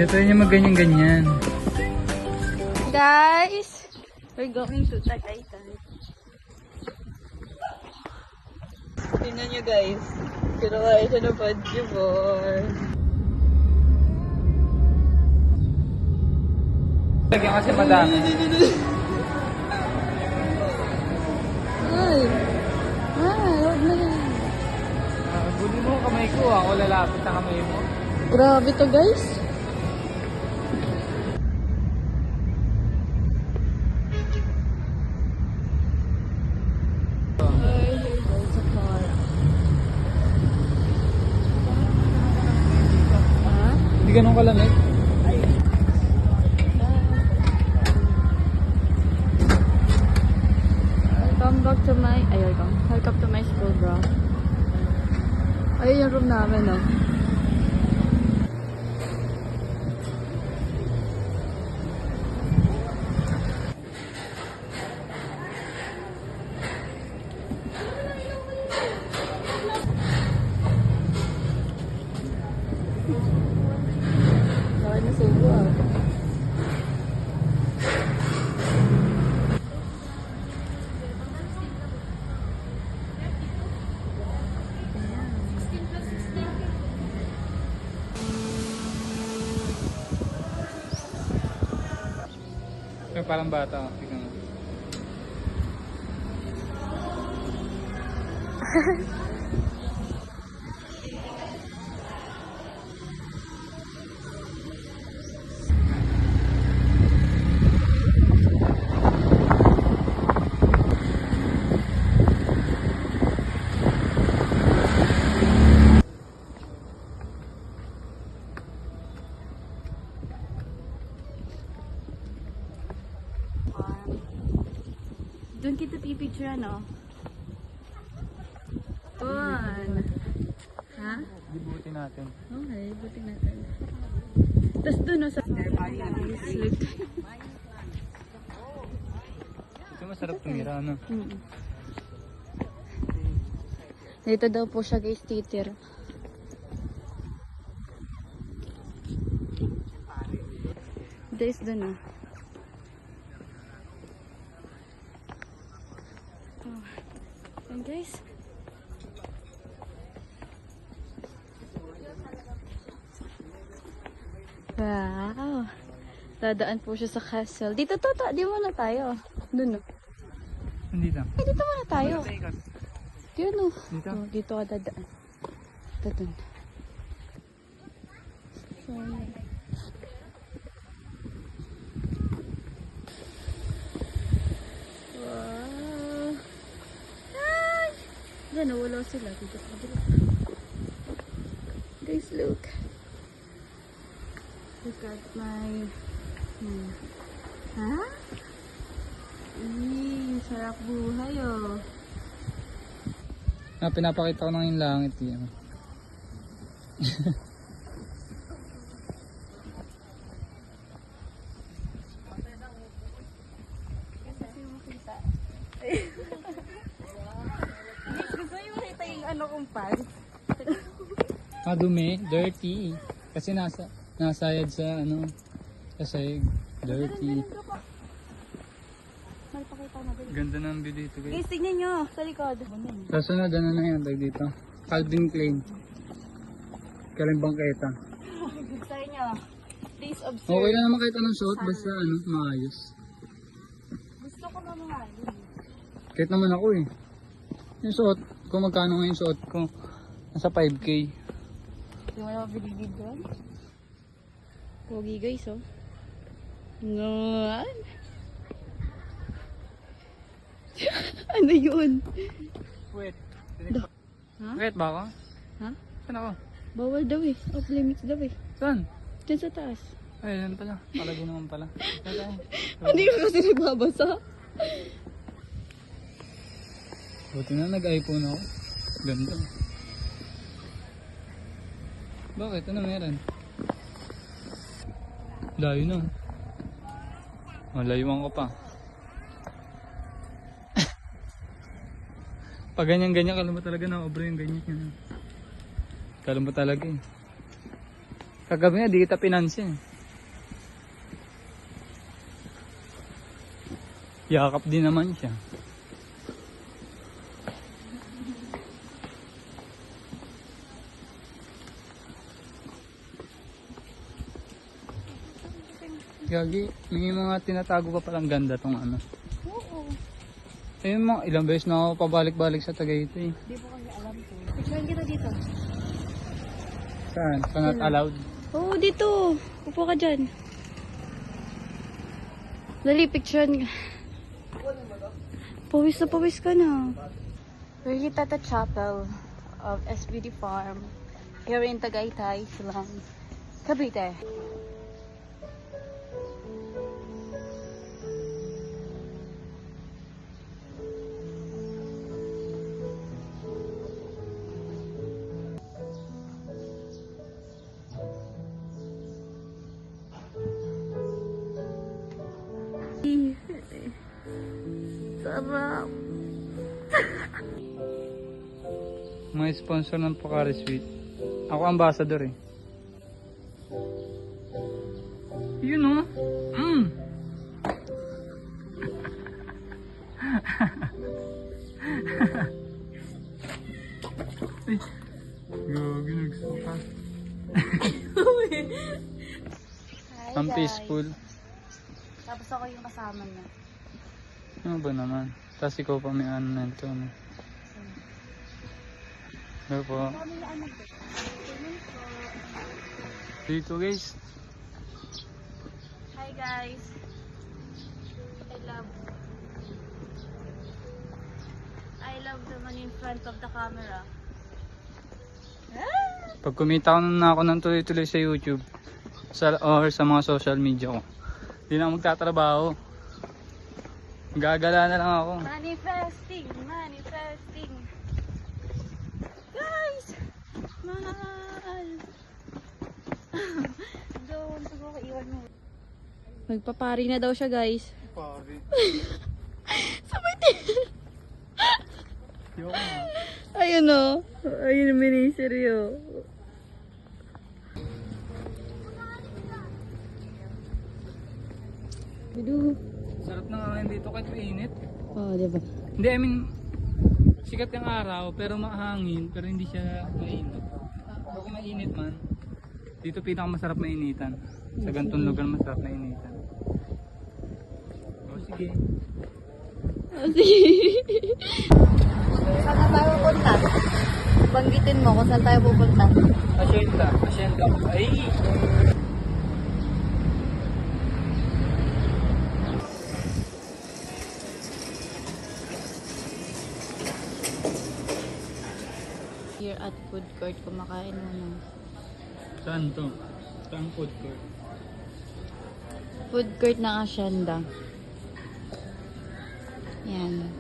Kaya tayo niya magganyan-ganyan. Guys, we're going to Tagaytay. Tingnan nyo guys. Kinuha siya ng Pagibor. Lagyan kasi madami. Ay! Ay, huwag na yan. Buli mo kamay ko, ako lalapit sa kamay mo. Grabe to guys. Hindi ganun kalamig. Welcome to my school, bro. Ayun yung room namin, no? Laki na subo, ah. Yung parang bata. Tignan mo. Doon kita pipicture, ano? Doon. Ha? Dibuti natin. Okay, buti natin. Tapos doon, no, sa... Ito masarap tumira, ano? Dito daw po siya, guys, titir. This doon, no? And guys, wow, dadaan po siya sa castle. Dito di muna tayo. Doon, no? Hindi lang. Ay, dito muna tayo. Yun, no? Dito? Oh, dito ka dadaan. Ito doon. So, wow. Ay! Diyan, nawala sila. Dito sa kabila. Guys, look. Look at my... Ha? Sarap buhay, oh. Pinapakita ko na yung langit yan. Gusto nyo makita yung ano kong pants? Madumi, dirty. Kasi nasayad sa ano, kasi dirty. Malipakita na dito. Ganda ng view dito guys. Guys, tignan nyo sa likod. Kasunod, ano na yan, tag dito. Calvin Klein. Kalimbangketa. Good sa inyo. Please observe. Okay lang naman kahit anong suot, basta ano, maayos. Gusto ko na mga Kahit naman ako eh. Yung suot, kung magkano nga yung suot ko, nasa 5K. Hindi mo na mabiligid doon. Pogi guys, oh. Ngayon. Ano yun? Wait. Ha? Wait ba ako? Ha? Saan ako? Bawal daw eh. Off limits daw eh. Saan? Diyan sa taas. Ay, yan pala. Palagi naman pala. Hindi ka kasi nagbabasa. Buti na nag-iPhone ako. Ganda. Bakit? Ano meron? Layo na. Malayuan ko pa. Pag ganyan-ganyan, kala mo talaga na obra yung ganyan. Kala mo talaga eh. Kagabi nga, di kita pinansin. Yakap din naman siya. Gagi, may mga tinatago pa palang ganda tong ano. Oo. Eh, mga ilang beses na ako pabalik-balik sa Tagaytay. Di po kasi alam ko. Picturean kita dito. Saan? Sa not allowed? Oo, dito. Upo ka dyan. Dali, picturean ka. Pawis na pawis ka na. We're here at the chapel of SBD Farm here in Tagaytay, Silang, Cavite. Sarap. May sponsor ng Pocari Sweet. Ako ambassador eh. Yun o. Ay. Gagi, nagsuka. Ang peaceful. Tapos ako yung kasama niya. Ano ba naman? Tapos ikaw pa may ano na ito. No? Ano po? Dito guys. Hi guys. I love the man in front of the camera. Pag kumita ko na ako ng tuloy-tuloy sa YouTube or sa mga social media ko, hindi na ako magtatrabaho. Gagala na lang ako. Manifesting, manifesting. Guys, mahal. Doon, siguro iwan mo. Magpapari na daw siya, guys. Pari. Sabay din. Yoko na. Ayun o. Ayun ang miniseryo. Bidu. Sarap na nga dito kahit mainit. Oh, diba? Hindi, I mean, sikat yung araw pero mahangin pero hindi siya mainit. Pero kung mainit man, dito pinakamasarap na initan. Sa ganitong lugar masarap na initan. O sige. Oh, sige. Saan na tayo pupunta? Banggitin mo kung saan tayo pupunta. Asyenda. Asyenda. Ay! Here at food court, kumakain muna. Saan to? Saan food court? Food court ng Asyenda. Yan.